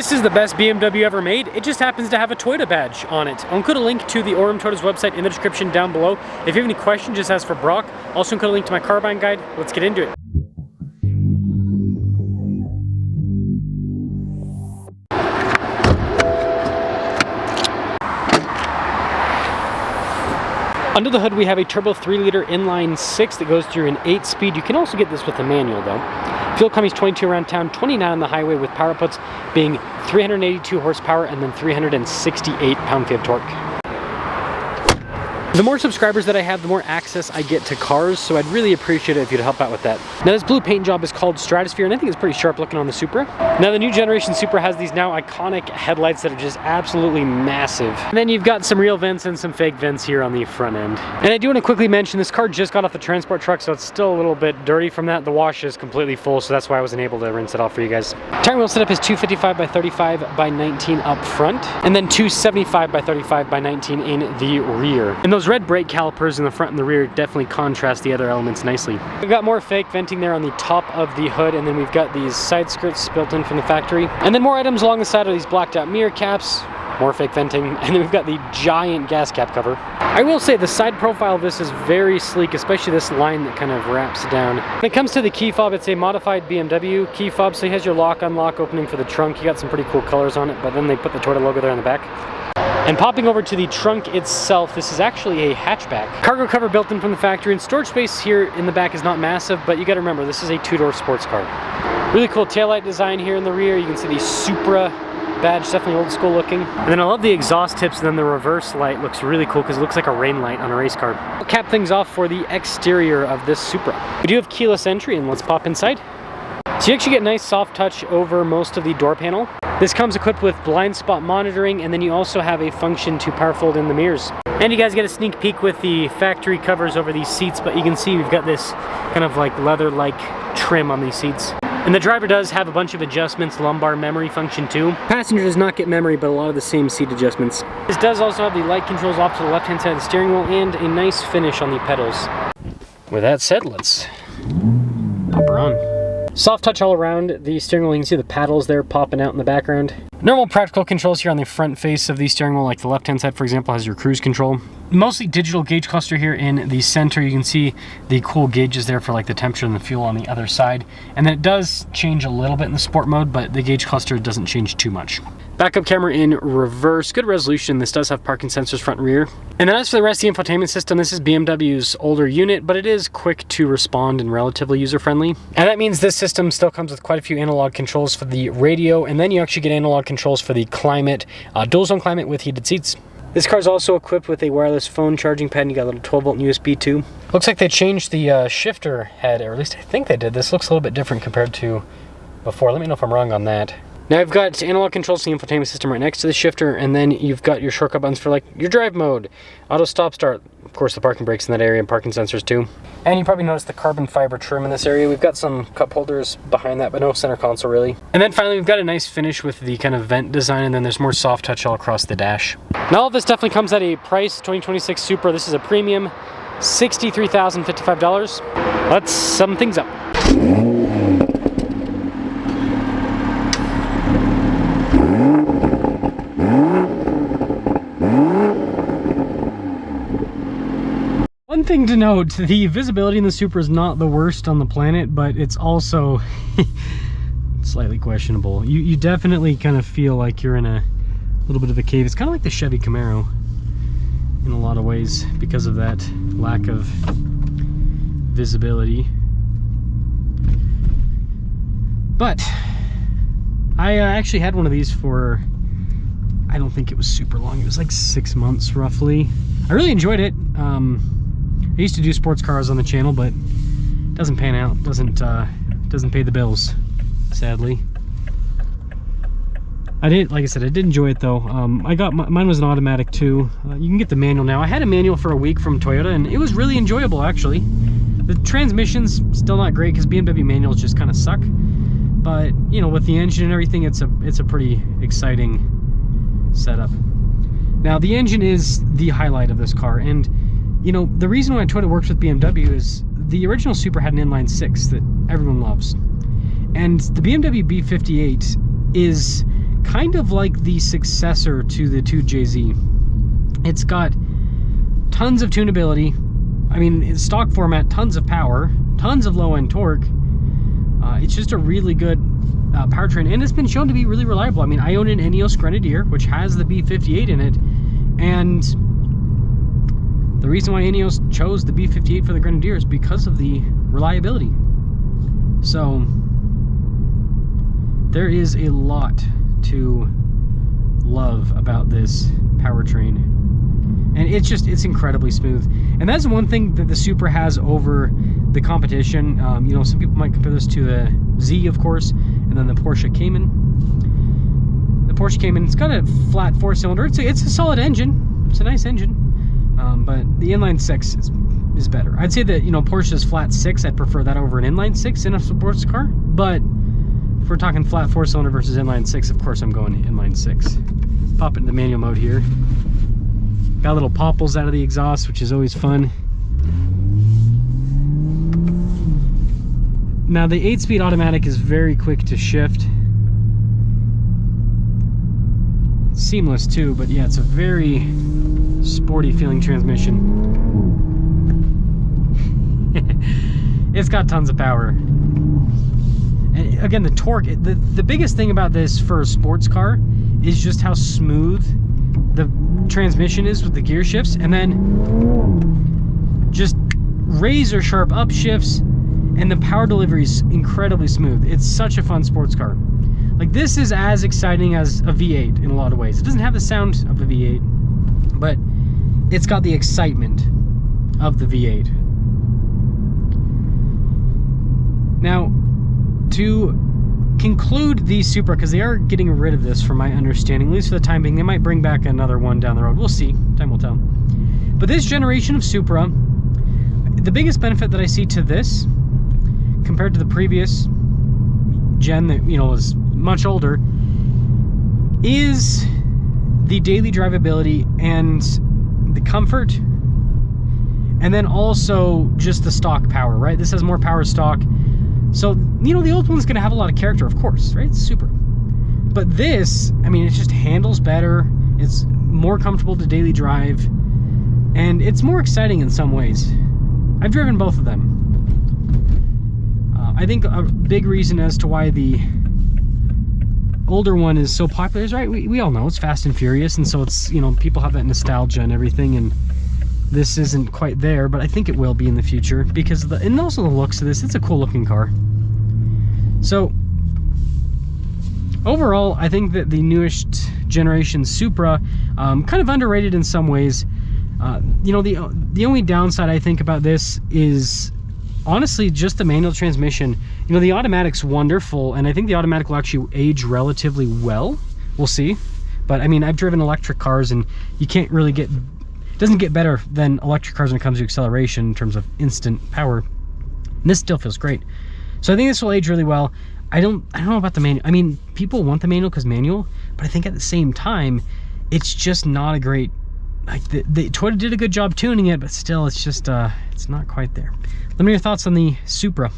This is the best BMW ever made. It just happens to have a Toyota badge on it. I'll include a link to the Orem Toyota's website in the description down below. If you have any questions, just ask for Brock. Also include a link to my car buying guide. Let's get into it. Under the hood, we have a turbo 3-liter inline 6 that goes through an 8-speed. You can also get this with a manual though. Fuel economy is 22 around town, 29 on the highway, with power outputs being 382 horsepower and then 368 pound-feet of torque. The more subscribers that I have, the more access I get to cars, so I'd really appreciate it if you'd help out with that. Now this blue paint job is called Stratosphere, and I think it's pretty sharp looking on the Supra. Now the new generation Supra has these now iconic headlights that are just absolutely massive. And then you've got some real vents and some fake vents here on the front end. And I do want to quickly mention, this car just got off the transport truck, so it's still a little bit dirty from that. The wash is completely full, so that's why I wasn't able to rinse it off for you guys. Tire wheel setup is 255 by 35 by 19 up front, and then 275 by 35 by 19 in the rear. And those red brake calipers in the front and the rear definitely contrast the other elements nicely. We've got more fake venting there on the top of the hood, and then we've got these side skirts built in from the factory. And then more items along the side are these blacked out mirror caps, more fake venting, and then we've got the giant gas cap cover. I will say the side profile of this is very sleek, especially this line that kind of wraps down. When it comes to the key fob, it's a modified BMW key fob, so it has your lock-unlock opening for the trunk. You got some pretty cool colors on it, but then they put the Toyota logo there on the back. And popping over to the trunk itself, this is actually a hatchback. Cargo cover built in from the factory, and storage space here in the back is not massive, but you gotta remember, this is a two-door sports car. Really cool taillight design here in the rear. You can see the Supra badge, definitely old school looking. And then I love the exhaust tips, and then the reverse light looks really cool because it looks like a rain light on a race car. We'll cap things off for the exterior of this Supra. We do have keyless entry, and let's pop inside. So you actually get nice soft touch over most of the door panel. This comes equipped with blind spot monitoring, and then you also have a function to power fold in the mirrors. And you guys get a sneak peek with the factory covers over these seats, but you can see we've got this kind of like leather-like trim on these seats. And the driver does have a bunch of adjustments, lumbar memory function too. Passenger does not get memory, but a lot of the same seat adjustments. This does also have the light controls off to the left-hand side of the steering wheel and a nice finish on the pedals. With that said, let's hop her on. Soft touch all around the steering wheel. You can see the paddles there popping out in the background. Normal practical controls here on the front face of the steering wheel, like the left-hand side, for example, has your cruise control. Mostly digital gauge cluster here in the center. You can see the cool gauges there for like the temperature and the fuel on the other side. And then it does change a little bit in the sport mode, but the gauge cluster doesn't change too much. Backup camera in reverse, good resolution. This does have parking sensors front and rear. And then as for the rest of the infotainment system, this is BMW's older unit, but it is quick to respond and relatively user-friendly. And that means this system still comes with quite a few analog controls for the radio, and then you actually get analog controls for the climate, dual zone climate with heated seats. This car is also equipped with a wireless phone charging pad, and you got a little 12-volt USB too. Looks like they changed the shifter head, or at least I think they did. This looks a little bit different compared to before. Let me know if I'm wrong on that. Now I've got analog controls to the infotainment system right next to the shifter, and then you've got your shortcut buttons for like your drive mode, auto stop start, of course the parking brakes in that area, and parking sensors too. And you probably noticed the carbon fiber trim in this area. We've got some cup holders behind that, but no center console really. And then finally we've got a nice finish with the kind of vent design, and then there's more soft touch all across the dash. Now all of this definitely comes at a price. 2026 Supra, this is a premium, $63,055. Let's sum things up. One thing to note, the visibility in the Supra is not the worst on the planet, but it's also slightly questionable. You definitely kind of feel like you're in a little bit of a cave. It's kind of like the Chevy Camaro in a lot of ways because of that lack of visibility. But I actually had one of these for, I don't think it was super long. It was like 6 months roughly. I really enjoyed it. I used to do sports cars on the channel, but it doesn't pan out, doesn't pay the bills, sadly. Like I said, I did enjoy it though. I got mine was an automatic too. You can get the manual now. I had a manual for a week from Toyota, and it was really enjoyable actually. The transmission's still not great because BMW manuals just kind of suck. But you know, with the engine and everything, it's a pretty exciting setup. Now the engine is the highlight of this car, and you know, the reason why Toyota works with BMW is the original Supra had an inline 6 that everyone loves. And the BMW B58 is kind of like the successor to the 2JZ. It's got tons of tunability. I mean, in stock format, tons of power, tons of low-end torque. It's just a really good powertrain, and it's been shown to be really reliable. I mean, I own an Ineos Grenadier, which has the B58 in it, and the reason why Ineos chose the B58 for the Grenadier is because of the reliability. So there is a lot to love about this powertrain, and it's incredibly smooth. And that's one thing that the Supra has over the competition. You know, some people might compare this to the Z, of course, and then the Porsche Cayman. The Porsche Cayman, it's got a flat 4-cylinder. It's a solid engine. It's a nice engine, but the inline 6 is better. I'd say that, you know, Porsche's flat 6, I'd prefer that over an inline 6 in a sports car. But if we're talking flat 4-cylinder versus inline 6, of course I'm going inline 6. Pop it in the manual mode here. Got little popples out of the exhaust, which is always fun. Now the 8-speed automatic is very quick to shift. Seamless too, but yeah, it's a very sporty feeling transmission. It's got tons of power. And again, the torque, the biggest thing about this for a sports car is just how smooth the transmission is with the gear shifts, and then just razor sharp upshifts, and the power delivery is incredibly smooth. It's such a fun sports car. Like, this is as exciting as a V8 in a lot of ways. It doesn't have the sound of a V8, but it's got the excitement of the V8. Now, to conclude the Supra, because they are getting rid of this from my understanding, at least for the time being. They might bring back another one down the road. We'll see. Time will tell. But this generation of Supra, the biggest benefit that I see to this compared to the previous gen that, you know, was much older, is the daily drivability and the comfort, and then also just the stock power, right? This has more power stock. So, you know, the old one's going to have a lot of character, of course, right? It's Supra. But this, I mean, it just handles better. It's more comfortable to daily drive. And it's more exciting in some ways. I've driven both of them. I think a big reason as to why the older one is so popular is, right, we all know it's Fast and Furious. And so it's, you know, people have that nostalgia and everything. And this isn't quite there, but I think it will be in the future because and also the looks of this. It's a cool looking car. So overall, I think that the newest generation Supra, kind of underrated in some ways. You know, the only downside I think about this is honestly just the manual transmission. You know, the automatic's wonderful, and I think the automatic will actually age relatively well. We'll see. But I mean, I've driven electric cars, and you can't really get, it doesn't get better than electric cars when it comes to acceleration in terms of instant power. And this still feels great. So I think this will age really well. I don't know about the manual. I mean, people want the manual because manual, but I think at the same time, it's just not a great, like, the Toyota did a good job tuning it, but still, it's just, it's not quite there. Let me know your thoughts on the Supra.